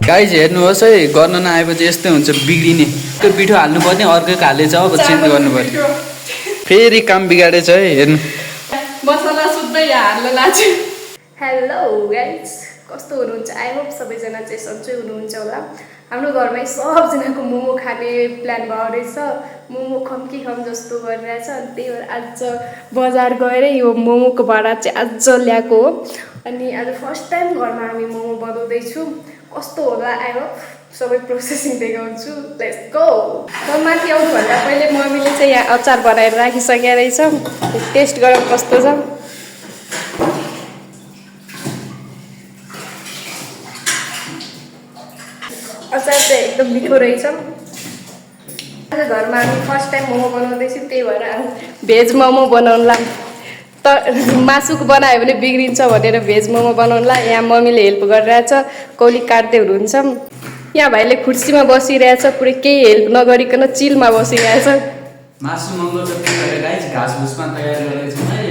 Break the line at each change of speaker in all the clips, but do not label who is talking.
Guys हेर्नुहोस् है, गर्न नआएपछि यस्तै हुन्छ, बिग्रिने। त्यो पिठो हाल्नुपर्ने, अर्कैको हालेछ, अब चेन्ज गर्नु पर्यो। फेरि काम बिगाडेछ है, हेर्नु।
मसला सुत्दै हाल्न लाग्यो। हेलो गाइज, कस्तो हुनुहुन्छ? आई होप सबैजना चाहिँ सन्चै हुनुहुन्छ होला। हाम्रो घरमै सबजनाको मोमो खाने प्लान भयो रहेछ। मोमो खम जस्तो गरिरहेछ। अनि त्यही भएर आज बजार गएर यो मोमोको भाडा चाहिँ आज ल्याएको हो। अनि आज फर्स्ट टाइम घरमा हामी मोमो बनाउँदैछौँ। कस्तो होला आई होप सबै प्रोसेसिङ देखाउँछु। Let's go. र माथि आउनुभन्दा पहिले मम्मीले चाहिँ यहाँ अचार बनाएर राखिसकेको रहेछ। टेस्ट गरौँ कस्तो छ। अचार चाहिँ एकदम मिठो रहेछ। आज घरमा हामी फर्स्ट टाइम मोमो बनाउँदैछौँ, त्यही भएर भेज मोमो बनाउनुलाई त मासुको बनायो भने बिग्रिन्छ भनेर भेज मोमो बनाउनुलाई यहाँ मम्मीले हेल्प गरिरहेछ। कौली काट्दै हुनुहुन्छ। यहाँ भाइले खुर्सीमा बसिरहेछ, पुरै केही हेल्प नगरिकन चिलमा बसिरहेछ।
मासु महँगो छ, त्यही भएर गाइज घाँस भुसमा तयार गर्दैछौँ है।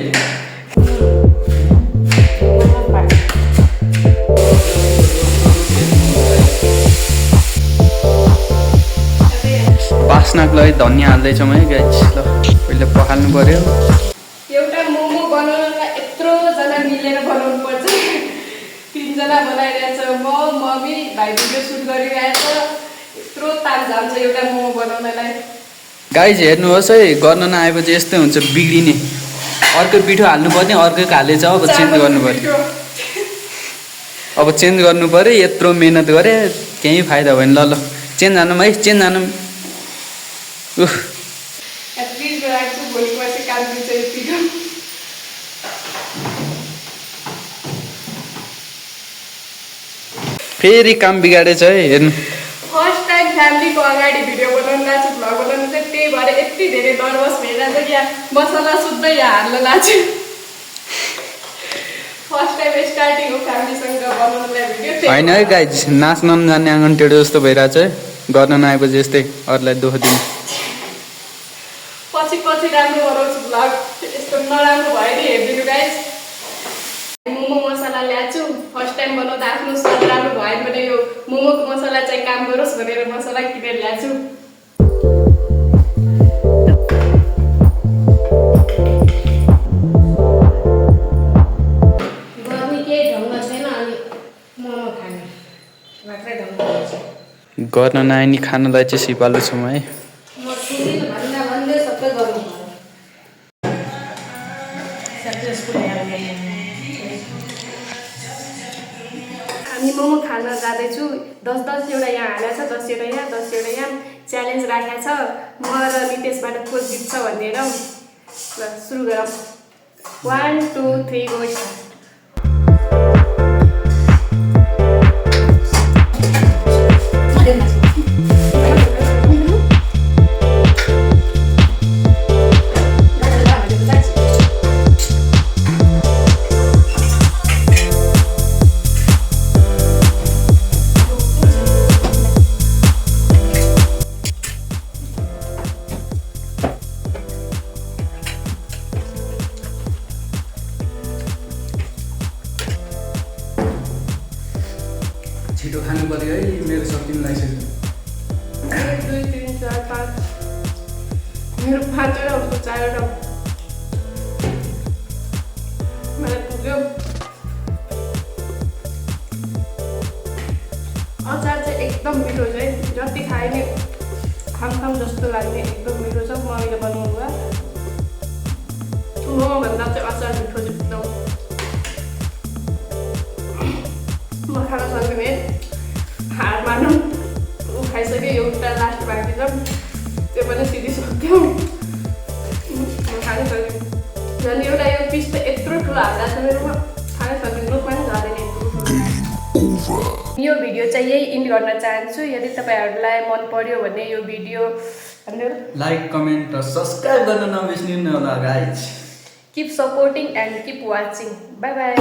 बास्नाको लागि धनियाँ हाल्दैछौँ है गाइज। ल पहिले पखाल्नु पर्यो।
एउटा मोमो बनाउनलाई यत्रोजना मिलेर बनाउनु पर्छ। 3 जना बनाइरहेछ, म मम्मी भाइ भिडियो सुट गरिरहेछ। यत्रो ताम जान्छ एउटा मोमो बनाउनलाई।
गाइज हेर्नुहोस् है, गर्न नआएपछि यस्तै हुन्छ, बिग्रिने। अर्कै पिठो हाल्नुपर्ने, अर्कैको हालेछ, अब चेन्ज गर्नु पर्यो। अब चेन्ज गर्नु पर्यो। यत्रो मेहनत गरेँ, केही फाइदा भएन। ल ल चेन्ज हानौँ है, चेन्ज हानौँ।
फ्रिजमा राख्छु, भोलि पर्सि काम दिन्छ यो पिठो।
फेरि काम बिगाडेछ है, हेर्नु।
फर्स्ट टाइम फ्यामिलीको अगाडि भिडियो बनाउनु लाग्छु, भ्लग बनाउनु चाहिँ, त्यही भएर यति धेरै नर्भस भइरहेको छ। यहाँ मसला सुत्दै हाल्न लाग्छु। फर्स्ट टाइम स्टार्टिङ हो फ्यामिलीसँग बनाउनुलाई भिडियो।
होइन है गाइज, नाच्न नजान्ने आँगन टेढो जस्तो भइरहेछ है। गर्न नआएपछि यस्तै अरूलाई दुःख दिनु।
पछि राम्रो बनाउँछु भ्लग। यस्तो नराम्रो भयो नि हेरिदिनु गाइज। मोमो मसला ल्याएको छु। फर्स्ट टाइम बनाउँदा आफ्नो स्वाद राम्रो भयो भने यो मोमोको मसला चाहिँ काम गरोस् भनेर मसला किनेर ल्याएको छु। गर्मी केही ढङ्ग छैन, अनि मोमो खाने मात्रै ढङ्ग छ।
गर्न नआइनी खानलाई चाहिँ सिपालु छौँ है।
म सुनिनँ भन्दै सबै गर्नु पर्यो। हामी मोमो खान जाँदैछु। 10 एउटा यहाँ हालेको छ, 10 एउटा यहाँ, 10 एउटा यहाँ। च्यालेन्ज राखेको छ, म र नितेशबाट को जित्छ भनेर। ल सुरु गरौँ। 1 2 3 गो।
छिटो खानु पर्यो है, मेरो सकिनु लागिसक्यो।
1 2 3 4 5 मेरो 5वटा उसको 4वटा मलाई पुग्यो। अचार चाहिँ एकदम मिठो छ है। जति खाए नि खम जस्तो लाग्ने एकदम मिठो छ। मम्मीले बनाउनु भयो। मोमोभन्दा चाहिँ अचार मिठो छ एकदम। म खान सक्दिनँ है, हार मानौँ। खाइसक्यो, एउटा लास्ट बाँकी छ, त्यो पनि सिधिसक्यो। म खानै सक्दिनँ। झन् एउटा यो पिस त यत्रो ठुलो हाल्दा छ मेरोमा, खानै सक्दिनँ। रुखमा पनि झर्दैन यत्रो। यो भिडियो चाहिँ यही इन्ड गर्न चाहन्छु। यदि तपाईँहरूलाई मन पर्यो भने यो भिडियो
लाइक कमेन्ट र सब्सक्राइब गर्न नबिर्सिनु होला guys.
Keep supporting and keep watching. Bye bye.